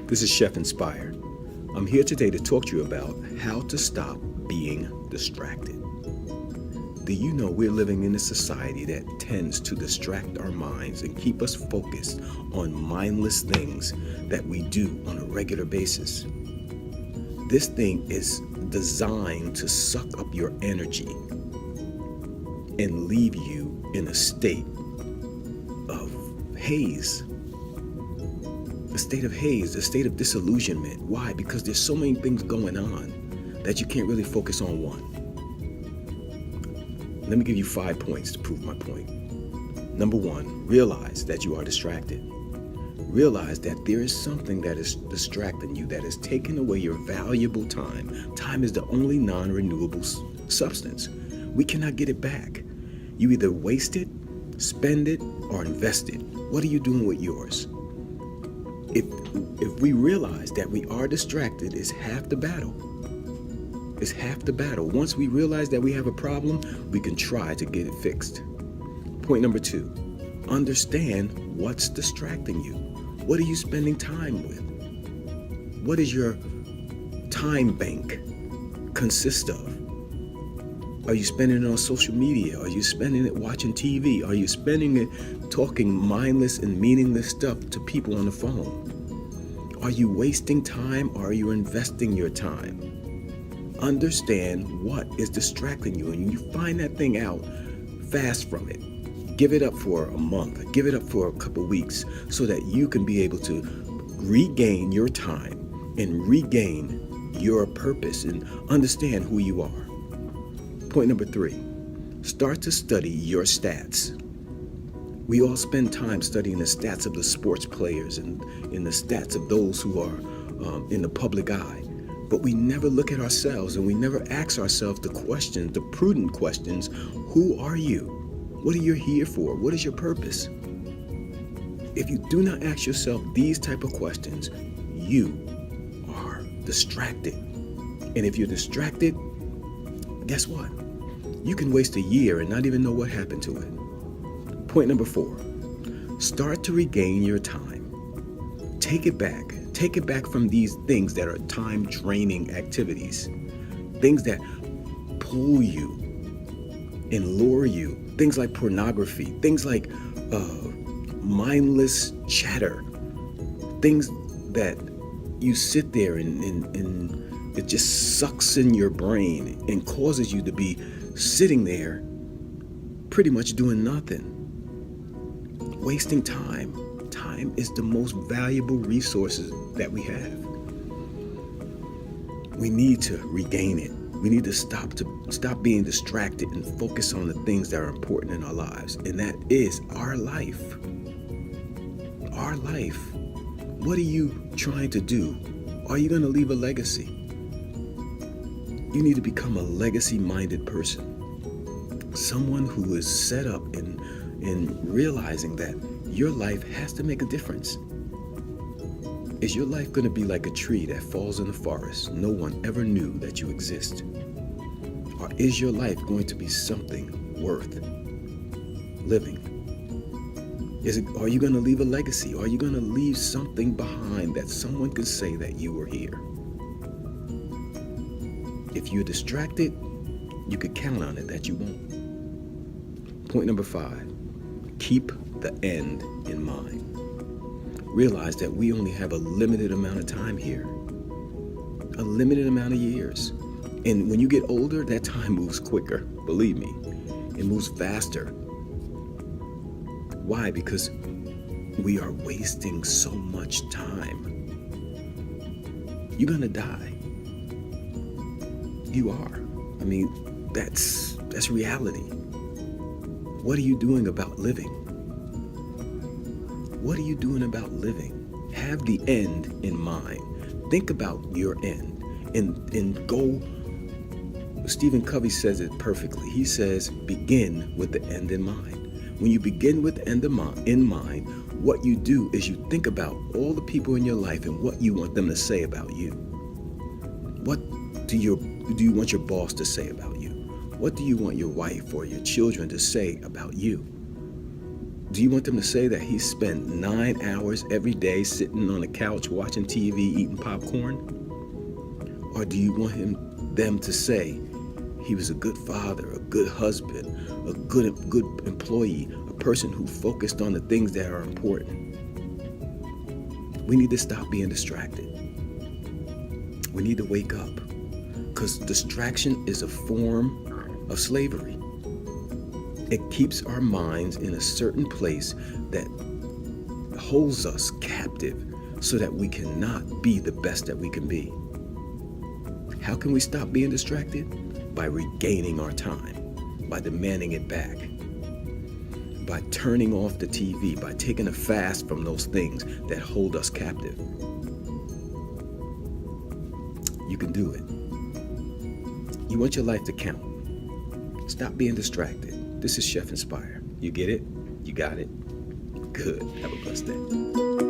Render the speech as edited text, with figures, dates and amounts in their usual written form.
This is Chef Inspire. I'm here today to talk to you about how to stop being distracted. Do you know we're living in a society that tends to distract our minds and keep us focused on mindless things that we do on a regular basis? This thing is designed to suck up your energy and leave you in a state of haze. A state of haze, a state of disillusionment. Why? Because there's so many things going on that you can't really focus on one. Let me give you 5 points to prove my point. Number 1, realize that you are distracted. Realize that there is something that is distracting you, that is taking away your valuable time. Time is the only non-renewable substance. We cannot get it back. You either waste it, spend it, or invest it. What are you doing with yours? If we realize that we are distracted, it's half the battle. It's half the battle. Once we realize that we have a problem, we can try to get it fixed. Point number 2, understand what's distracting you. What are you spending time with? What does your time bank consist of? Are you spending it on social media? Are you spending it watching TV? Are you spending it talking mindless and meaningless stuff to people on the phone? Are you wasting time or are you investing your time? Understand what is distracting you, and you find that thing out, fast from it. Give it up for a month, give it up for a couple weeks so that you can be able to regain your time and regain your purpose and understand who you are. Point number 3, start to study your stats. We all spend time studying the stats of the sports players and in the stats of those who are in the public eye. But we never look at ourselves and we never ask ourselves the questions, the prudent questions. Who are you? What are you here for? What is your purpose? If you do not ask yourself these type of questions, you are distracted. And if you're distracted, guess what? You can waste a year and not even know what happened to it. Point number 4, start to regain your time. Take it back. Take it back from these things that are time draining activities. Things that pull you and lure you. Things like pornography. Things like mindless chatter. Things that you sit there and it just sucks in your brain and causes you to be sitting there pretty much doing nothing. Wasting time. Time is the most valuable resources that we have. We need to regain it. We need to stop being distracted and focus on the things that are important in our lives. And that is our life. Our life. What are you trying to do? Are you going to leave a legacy? You need to become a legacy-minded person. Someone who is set up in realizing that your life has to make a difference. Is your life going to be like a tree that falls in the forest? No one ever knew that you exist. Or is your life going to be something worth living? Are you going to leave a legacy? Are you going to leave something behind that someone can say that you were here? If you're distracted, you could count on it that you won't. Point number 5, keep the end in mind. Realize that we only have a limited amount of time here, a limited amount of years. And when you get older, that time moves quicker. Believe me, it moves faster. Why? Because we are wasting so much time. You're gonna die. You are. I mean, that's reality. What are you doing about living? What are you doing about living? Have the end in mind. Think about your end and go. Stephen Covey says it perfectly. He says, begin with the end in mind. When you begin with the end in mind, what you do is you think about all the people in your life and what you want them to say about you. What do you want your boss to say about you? What do you want your wife or your children to say about you? Do you want them to say that he spent 9 hours every day sitting on the couch watching TV, eating popcorn? Or do you want them to say he was a good father, a good husband, a good employee, a person who focused on the things that are important? We need to stop being distracted. We need to wake up, because distraction is a form of slavery. It keeps our minds in a certain place that holds us captive so that we cannot be the best that we can be. How can we stop being distracted? By regaining our time, by demanding it back, by turning off the TV, by taking a fast from those things that hold us captive. You can do it. You want your life to count. Stop being distracted. This is Chef Inspire. You get it? You got it? Good. Have a blessed day.